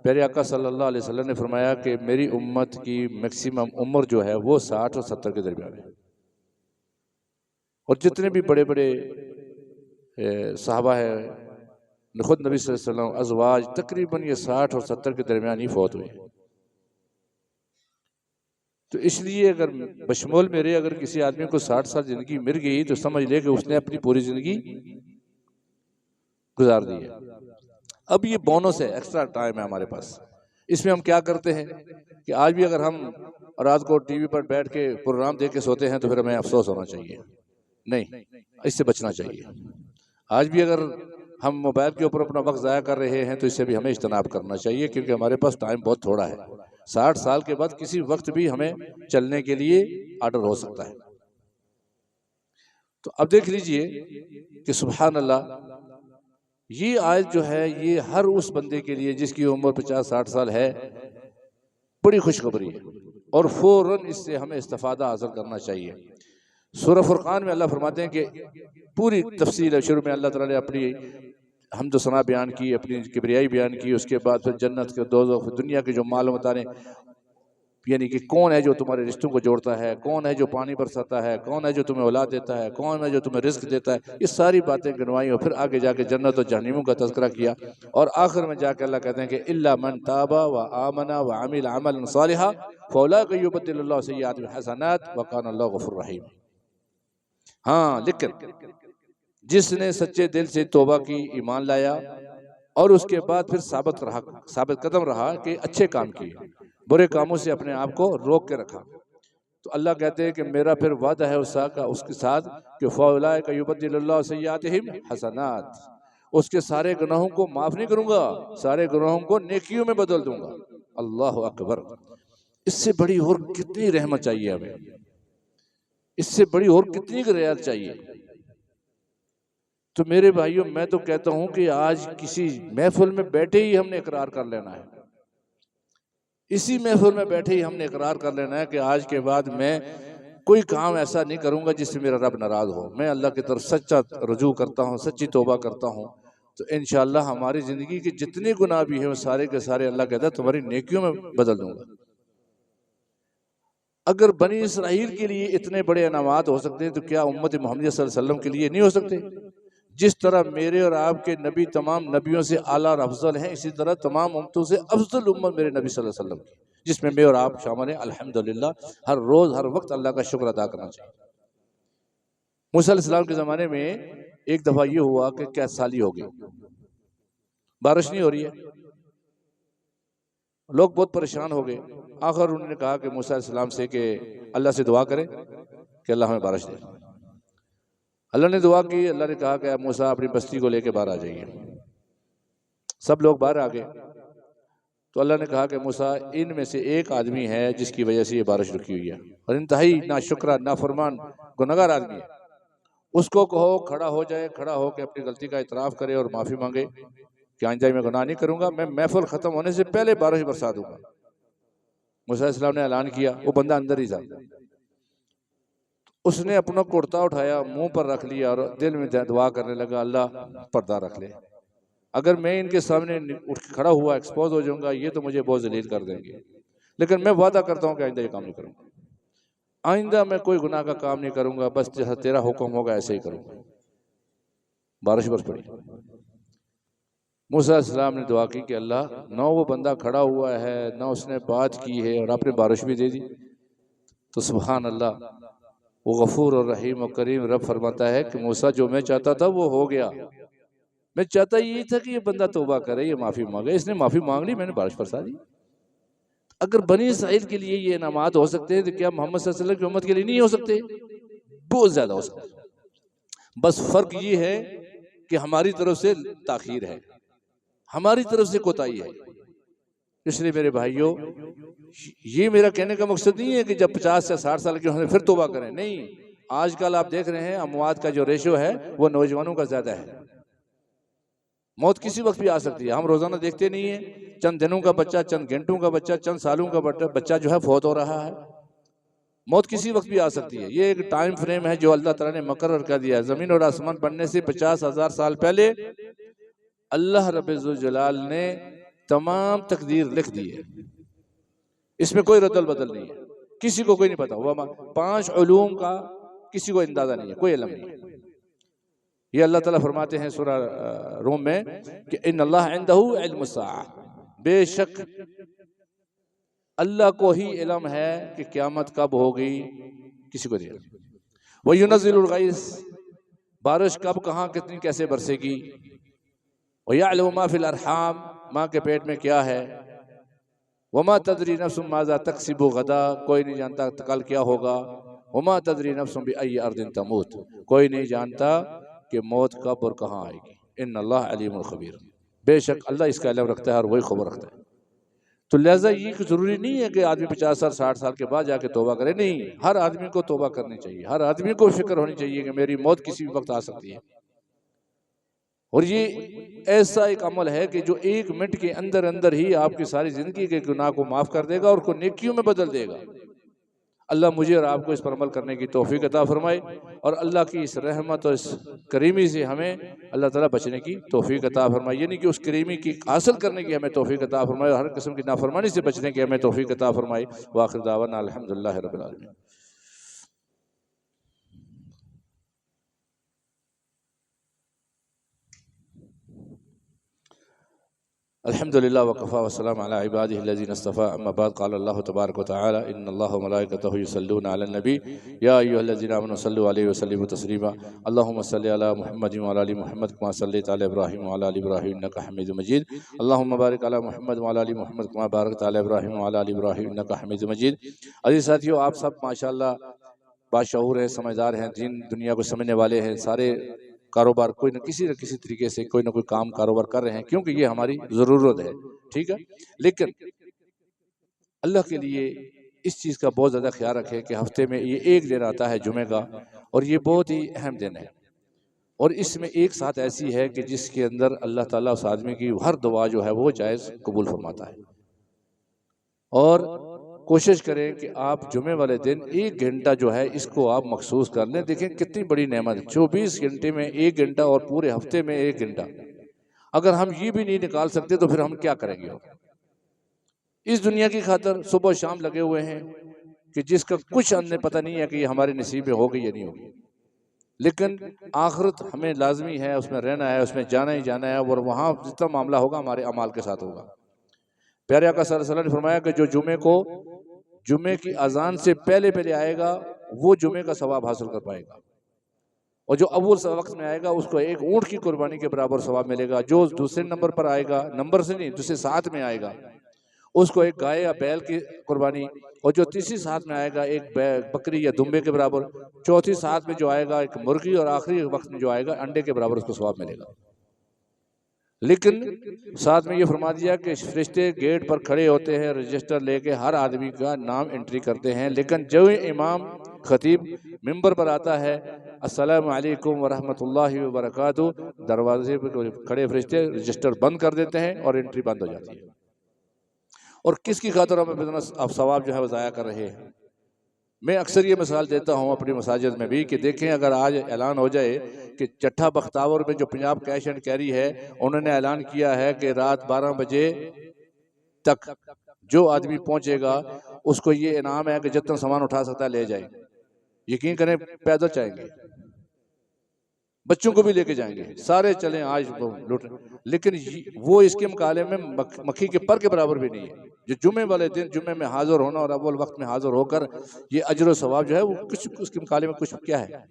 پیارے آقا صلی اللہ علیہ وسلم نے فرمایا کہ میری امت کی میکسیمم عمر جو ہے وہ 60 اور 70 کے درمیان ہے، اور جتنے بھی بڑے بڑے صحابہ ہیں، خود نبی صلی اللہ علیہ وسلم ازواج تقریباً یہ 60 اور 70 کے درمیان ہی فوت ہوئے ہیں۔ تو اس لیے اگر بشمول میرے اگر کسی آدمی کو 60 سال زندگی مل گئی تو سمجھ لے کہ اس نے اپنی پوری زندگی گزار دی ہے۔ اب یہ بونس ہے، ایکسٹرا ٹائم ہے ہمارے پاس، اس میں ہم کیا کرتے ہیں کہ آج بھی اگر ہم رات کو ٹی وی پر بیٹھ کے پروگرام دیکھ کے سوتے ہیں تو پھر ہمیں افسوس ہونا چاہیے، نہیں، اس سے بچنا چاہیے۔ آج بھی اگر ہم موبائل کے اوپر اپنا وقت ضائع کر رہے ہیں تو اس سے بھی ہمیں اجتناب کرنا چاہیے، کیونکہ ہمارے پاس ٹائم بہت تھوڑا ہے۔ 60 سال کے بعد کسی وقت بھی ہمیں چلنے کے لیے آرڈر ہو سکتا ہے۔ تو اب دیکھ لیجئے کہ سبحان اللہ، یہ آیت جو ہے یہ ہر اس بندے کے لیے جس کی عمر 50-60 سال ہے بڑی خوشخبری ہے، اور فوراً اس سے ہمیں استفادہ حاصل کرنا چاہیے۔ سورہ فرقان میں اللہ فرماتے ہیں کہ پوری تفصیل ہے، شروع میں اللہ تعالیٰ نے اپنی حمد و ثنا بیان کی، اپنی کبریائی بیان کی، اس کے بعد پھر جنت کے دوزخ، دنیا کے جو مال و متانے، یعنی کہ کون ہے جو تمہارے رشتوں کو جوڑتا ہے، کون ہے جو پانی برساتا ہے، کون ہے جو تمہیں اولاد دیتا ہے، کون ہے جو تمہیں رزق دیتا ہے، یہ ساری باتیں گنوائی، اور پھر آگے جا کے جنت و جہنموں کا تذکرہ کیا، اور آخر میں جا کے اللہ کہتے ہیں کہ اِلَّا مَن تَابَ وَآمَنَ وَعَمِلَ عَمَلًا صَالِحًا فَأُولَٰئِكَ يُبَدِّلُ اللَّهُ سَيِّئَاتِهِمْ حَسَنَاتٍ وَكَانَ اللَّهُ غَفُورًا رَحِيمًا۔ ہاں، لیکن جس نے سچے دل سے توبہ کی، ایمان لایا، اور اس کے بعد پھر ثابت قدم رہا کہ اچھے کام کیے، برے کاموں سے اپنے آپ کو روک کے رکھا، تو اللہ کہتے ہیں کہ میرا پھر وعدہ ہے اس کے ساتھ کہ فَأُولَٰئِكَ يُبَدِّلُ اللَّهُ سَيِّئَاتِهِمْ حَسَنَاتٍ، اس کے سارے گناہوں کو معاف نہیں کروں گا، سارے گناہوں کو نیکیوں میں بدل دوں گا۔ اللہ اکبر! اس سے بڑی اور کتنی رحمت چاہیے ہمیں، اس سے بڑی اور کتنی رعایت چاہیے۔ تو میرے بھائیوں، میں تو کہتا ہوں کہ آج کسی محفل میں بیٹھے ہی ہم نے اقرار کر لینا ہے، اسی محفل میں بیٹھے ہی ہم نے اقرار کر لینا ہے کہ آج کے بعد میں کوئی کام ایسا نہیں کروں گا جس سے میرا رب ناراض ہو، میں اللہ کی طرف سچا رجوع کرتا ہوں، سچی توبہ کرتا ہوں، تو انشاءاللہ ہماری زندگی کے جتنے گناہ بھی ہیں وہ سارے کے سارے اللہ کہتا ہے تمہاری نیکیوں میں بدل دوں گا۔ اگر بنی اسرائیل کے لیے اتنے بڑے انعامات ہو سکتے ہیں تو کیا امت محمدیہ صلی اللہ علیہ وسلم کے لیے نہیں ہو سکتے؟ جس طرح میرے اور آپ کے نبی تمام نبیوں سے اعلیٰ اور افضل ہیں، اسی طرح تمام امتوں سے افضل امت میرے نبی صلی اللہ علیہ وسلم کی، جس میں میں اور آپ شامل ہیں۔ الحمدللہ، ہر روز ہر وقت اللہ کا شکر ادا کرنا چاہیے۔ موسیٰ علیہ السلام کے زمانے میں ایک دفعہ یہ ہوا کہ قحط سالی ہو گئی، بارش نہیں ہو رہی ہے، لوگ بہت پریشان ہو گئے۔ آخر انہوں نے کہا کہ موسیٰ علیہ السلام سے کہ اللہ سے دعا کریں کہ اللہ ہمیں بارش دے۔ اللہ نے دعا کی، اللہ نے کہا کہ موسیٰ اپنی بستی کو لے کے باہر آ جائیے۔ سب لوگ باہر آ گئے تو اللہ نے کہا کہ موسیٰ ان میں سے ایک آدمی ہے جس کی وجہ سے یہ بارش رکی ہوئی ہے، اور انتہائی ناشکرہ نافرمان گنہگار آدمی ہے، اس کو کہو کھڑا ہو جائے، کھڑا ہو کے اپنی غلطی کا اعتراف کرے اور معافی مانگے کہ آئندہ میں گناہ نہیں کروں گا، میں محفل ختم ہونے سے پہلے بارش برسا دوں گا۔ موسیٰ علیہ السلام نے اعلان کیا، وہ بندہ اندر ہی تھا، اس نے اپنا کرتا اٹھایا، منہ پر رکھ لیا اور دل میں دعا کرنے لگا، اللہ پردہ رکھ لے، اگر میں ان کے سامنے اٹھ کے کھڑا ہوا ایکسپوز ہو جاؤں گا یہ تو مجھے بہت ذلیل کر دیں گے، لیکن میں وعدہ کرتا ہوں کہ آئندہ یہ کام نہیں کروں گا، آئندہ میں کوئی گناہ کا کام نہیں کروں گا، بس جیسا تیرا حکم ہوگا ایسے ہی کروں گا۔ بارش برس پڑی، موسیٰ علیہ السلام نے دعا کی کہ اللہ نہ وہ بندہ کھڑا ہوا ہے نہ اس نے بات کی ہے اور آپ نے بارش بھی دے دی، تو سبحان اللہ، وہ غفور اور رحیم اور کریم رب فرماتا ہے کہ موسیٰ جو میں چاہتا تھا وہ ہو گیا، میں چاہتا یہی تھا کہ یہ بندہ توبہ کرے، یہ معافی مانگے، اس نے معافی مانگ لی، میں نے بارش برسا دی۔ اگر بنی اسرائیل کے لیے یہ انعامات ہو سکتے ہیں تو کیا محمد صلی اللہ علیہ وسلم کی امت کے لیے نہیں ہو سکتے؟ بہت زیادہ ہو سکتے ہیں۔ بس فرق یہ ہے کہ ہماری طرف سے تاخیر ہے، ہماری طرف سے کوتاہی ہے۔ اس لیے میرے بھائیوں، یہ میرا کہنے کا مقصد نہیں ہے کہ جب 50 سے 60 سال کے ہونے پھر توبہ کریں، نہیں۔ آج کل آپ دیکھ رہے ہیں اموات کا جو ریشو ہے وہ نوجوانوں کا زیادہ ہے۔ موت کسی وقت بھی آ سکتی ہے، ہم روزانہ دیکھتے نہیں ہیں، چند دنوں کا بچہ، چند گھنٹوں کا بچہ، چند سالوں کا بچہ جو ہے فوت ہو رہا ہے۔ موت کسی وقت بھی آ سکتی ہے، یہ ایک ٹائم فریم ہے جو اللہ تعالیٰ نے مقرر کر دیا ہے۔ زمین اور آسمان بننے سے 50,000 سال پہلے اللہ رب الجلال نے تمام تقدیر لکھ دی ہے، اس میں کوئی ردل بدل نہیں ہے، کسی کو کوئی نہیں پتا۔ وہ 5 علوم کا کسی کو اندازہ نہیں ہے، کوئی علم نہیں ہے۔ یہ اللہ تعالیٰ فرماتے ہیں سورہ روم میں کہ ان اللہ عندہ علم الساعہ، بے شک اللہ کو ہی علم ہے کہ قیامت کب ہوگی، کسی کو نہیں علم۔ وَيُنَزِّلُ الْغَيْثَ، بارش کب کہاں کتنی کیسے برسے گی۔ وَيَعْلَمُ مَا فِي الْأَرْحَامِ، ماں کے پیٹ میں کیا ہے۔ وَمَا تَدْرِي نَفْسٌ مَاذَا تَكْسِبُ غَدًا، کوئی نہیں جانتا کل کیا ہوگا۔ وَمَا تَدْرِي نَفْسٌ بِأَيِّ أَرْضٍ تَمُوتُ، کوئی نہیں جانتا کہ موت کب اور کہاں آئے گی۔ ان اللہ علیم الخبیر، بے شک اللہ اس کا علم رکھتا ہے اور وہی خبر رکھتا ہے۔ تو لہٰذا یہ ضروری نہیں ہے کہ آدمی 50 سال 60 سال کے بعد جا کے توبہ کرے، نہیں، ہر آدمی کو توبہ کرنی چاہیے، ہر آدمی کو فکر ہونی چاہیے کہ میری موت کسی بھی وقت آ سکتی ہے۔ اور یہ ایسا ایک عمل ہے کہ جو 1 منٹ کے اندر اندر ہی آپ کی ساری زندگی کے گناہ کو معاف کر دے گا اور کو نیکیوں میں بدل دے گا۔ اللہ مجھے اور آپ کو اس پر عمل کرنے کی توفیق عطا فرمائے، اور اللہ کی اس رحمت اور اس کریمی سے ہمیں اللہ تعالیٰ بچنے کی توفیق عطا فرمائے، یعنی کہ اس کریمی کی حاصل کرنے کی ہمیں توفیق عطا فرمائے اور ہر قسم کی نافرمانی سے بچنے کی ہمیں توفیق عطا فرمائے۔ وآخر دعوانا الحمدللہ رب العالمین۔ الحمد للہ وکفا وسلام علی عبادہ الذین اصطفیٰ، اما بعد، قال اللہ تبارک وتعالی ان اللہ وملائکتہ یصلون علی النبی یا ایھا الذین آمنوا صلوا علیہ وسلموا تسلیما، اللہم صل علی محمد وعلی آل محمد کما صلیت علی ابراہیم وعلی آل ابراہیم انک حمید مجید، اللہم بارک علی محمد وعلی آل محمد کما بارکت علی ابراہیم وعلی آل ابراہیم انک حمید مجید۔ عزیز ساتھیو، آپ سب ماشاءاللہ باشعور ہیں، سمجھدار ہیں، دین دنیا کو سمجھنے والے ہیں، سارے کاروبار کوئی نہ کسی طریقے سے کوئی نہ کوئی کام کاروبار کر رہے ہیں، کیونکہ یہ ہماری ضرورت ہے، ٹھیک ہے۔ لیکن اللہ کے لیے اس چیز کا بہت زیادہ خیال رکھیں کہ ہفتے میں یہ 1 دن آتا ہے جمعہ کا، اور یہ بہت ہی اہم دن ہے، اور اس میں ایک ساتھ ایسی ہے کہ جس کے اندر اللہ تعالیٰ اس آدمی کی ہر دعا جو ہے وہ جائز قبول فرماتا ہے۔ اور کوشش کریں کہ آپ جمعے والے دن 1 گھنٹہ جو ہے اس کو آپ مخصوص کر لیں۔ دیکھیں کتنی بڑی نعمت ہے، 24 گھنٹے میں 1 گھنٹہ اور پورے ہفتے میں 1 گھنٹہ۔ اگر ہم یہ بھی نہیں نکال سکتے تو پھر ہم کیا کریں گے؟ اس دنیا کی خاطر صبح و شام لگے ہوئے ہیں کہ جس کا کچھ ہمیں پتہ نہیں ہے کہ یہ ہمارے نصیب میں ہوگی یا نہیں ہوگی، لیکن آخرت ہمیں لازمی ہے، اس میں رہنا ہے، اس میں جانا ہی جانا ہے، اور وہاں جتنا معاملہ ہوگا ہمارے اعمال کے ساتھ ہوگا۔ پیارے آقا صلی اللہ علیہ وسلم نے فرمایا کہ جو جمعے کی اذان سے پہلے آئے گا وہ جمعے کا ثواب حاصل کر پائے گا، اور جو اول وقت میں آئے گا اس کو 1 اونٹ کی قربانی کے برابر ثواب ملے گا۔ جو دوسرے نمبر پر آئے گا، نمبر سے نہیں، دوسرے ساتھ میں آئے گا، اس کو 1 گائے یا بیل کی قربانی، اور جو تیسری ساتھ میں آئے گا 1 بکری یا دمبے کے برابر، چوتھی ساتھ میں جو آئے گا 1 مرغی، اور آخری وقت میں جو آئے گا انڈے کے برابر اس کو ثواب ملے گا۔ لیکن ساتھ میں یہ فرما دیا کہ فرشتے گیٹ پر کھڑے ہوتے ہیں، رجسٹر لے کے ہر آدمی کا نام انٹری کرتے ہیں، لیکن جو امام خطیب ممبر پر آتا ہے السلام علیکم ورحمۃ اللہ وبرکاتہ، دروازے پہ کھڑے فرشتے رجسٹر بند کر دیتے ہیں اور انٹری بند ہو جاتی ہے۔ اور کس کی خاطر ہم اتنا ثواب جو ہے وہ ضائع کر رہے ہیں؟ میں اکثر یہ مثال دیتا ہوں اپنی مساجد میں بھی کہ دیکھیں اگر آج اعلان ہو جائے کہ چٹھا بختاور میں جو پنجاب کیش اینڈ کیری ہے انہوں نے اعلان کیا ہے کہ رات 12 بجے تک جو آدمی پہنچے گا اس کو یہ انعام ہے کہ جتنا سامان اٹھا سکتا ہے لے جائے. یقین کریں پیدل جائیں گے, بچوں کو بھی لے کے جائیں گے, سارے چلیں آج لوٹیں. لیکن وہ اس کے مقابلے میں مکھی کے پر کے برابر بھی نہیں ہے. جو جمعے والے دن جمعے میں حاضر ہونا اور اول وقت میں حاضر ہو کر یہ اجر و ثواب جو ہے وہ کچھ اس کے مقابلے میں کچھ کیا ہے.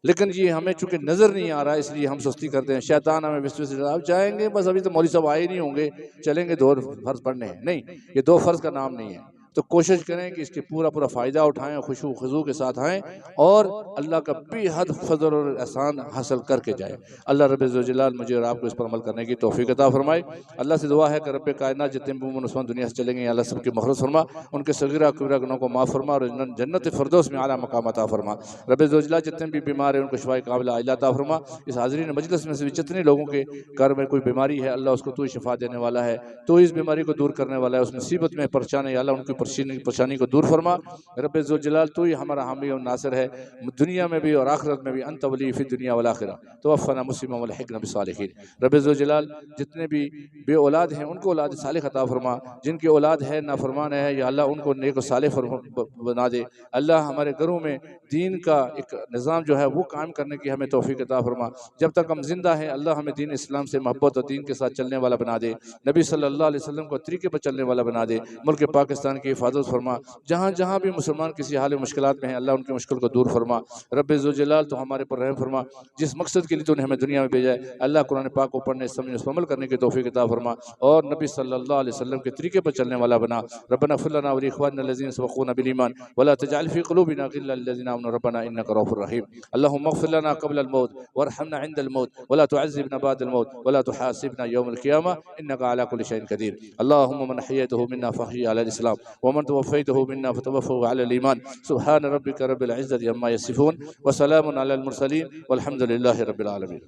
لیکن یہ ہمیں چونکہ نظر نہیں آ رہا اس لیے ہم سستی کرتے ہیں. شیطان ہمیں وسوسے سے آپ جائیں گے بس ابھی تو مولوی صاحب آئے نہیں ہوں گے, چلیں گے 2 فرض پڑھنے ہیں. نہیں, یہ 2 فرض کا نام نہیں ہے. تو کوشش کریں کہ اس کے پورا فائدہ اٹھائیں, خشوع و خضوع کے ساتھ آئیں اور اللہ کا بے حد فضل اور احسان حاصل کر کے جائیں. اللہ رب ذوالجلال مجھے اور آپ کو اس پر عمل کرنے کی توفیق عطا فرمائے. اللہ سے دعا ہے کہ رب کائنات جتنے بھی مسلمان دنیا سے چلیں گے اللہ سب کی مغفرت فرما, ان کے صغیرہ کبیرہ گناہوں کو معاف فرما اور جنت فردوس میں اعلیٰ مقام عطا فرما. رب ذوالجلال جتنے بھی بیمار ہیں ان کو شفاء کاملہ عاجلہ عطا فرما. اس حاضرین مجلس میں سے بھی جتنے لوگوں کے گھر میں کوئی بیماری ہے اللہ اس کو تو ہی شفا دینے والا ہے, تو اس بیماری کو دور کرنے والا ہے. اس مصیبت میں پریشانی اللہ ان کی پریشانی کو دور فرما. رب ذوالجلال تو ہی ہمارا حامی اور ناصر ہے دنیا میں بھی اور آخرت میں بھی. انت ولی فی الدنیا والآخرہ توفنا مسلما والحقنا بالصالحین. رب ذوالجلال جتنے بھی بے اولاد ہیں ان کو اولاد صالح عطا فرما. جن کی اولاد ہے نافرمان ہے یا اللہ ان کو نیک و صالح بنا دے. اللہ ہمارے گھروں میں دین کا ایک نظام جو ہے وہ قائم کرنے کی ہمیں توفیق عطا فرما. جب تک ہم زندہ ہیں اللہ ہمیں دین اسلام سے محبت اور دین کے ساتھ چلنے والا بنا دے. نبی صلی اللہ علیہ وسلم کو طریقے پر چلنے والا بنا دے. ملک پاکستان کی حفاظت فرما. جہاں جہاں بھی مسلمان کسی حال مشکلات میں ہیں اللہ ان کی مشکل کو دور فرما. رب ذوالجلال تو ہمارے پر رحم فرما. جس مقصد کے لیے تو نے ہمیں دنیا میں بھیجا ہے اللہ قرآن پاک کو پڑھنے سمجھنے اس پر عمل کرنے کی توفیق عطا فرما اور نبی صلی اللہ علیہ وسلم کے طریقے پر چلنے والا بنا. ربنا اغفر لنا ولاخواننا الذين سبقونا بالایمان ولا تجعل في قلوبنا غلا للذين امنوا ربنا انك رؤوف رحيم. اللهم اغفر لنا قبل الموت وارحمنا عند الموت ولا تعذبنا بعد الموت ولا تحاسبنا يوم القيامة انك على كل شيء قدير. اللهم من احييته منا فاحيه على الاسلام ومن توفيته منا فتوفه على الايمان. سبحان ربك رب العزة عما يصفون وسلام على المرسلين والحمد لله رب العالمين.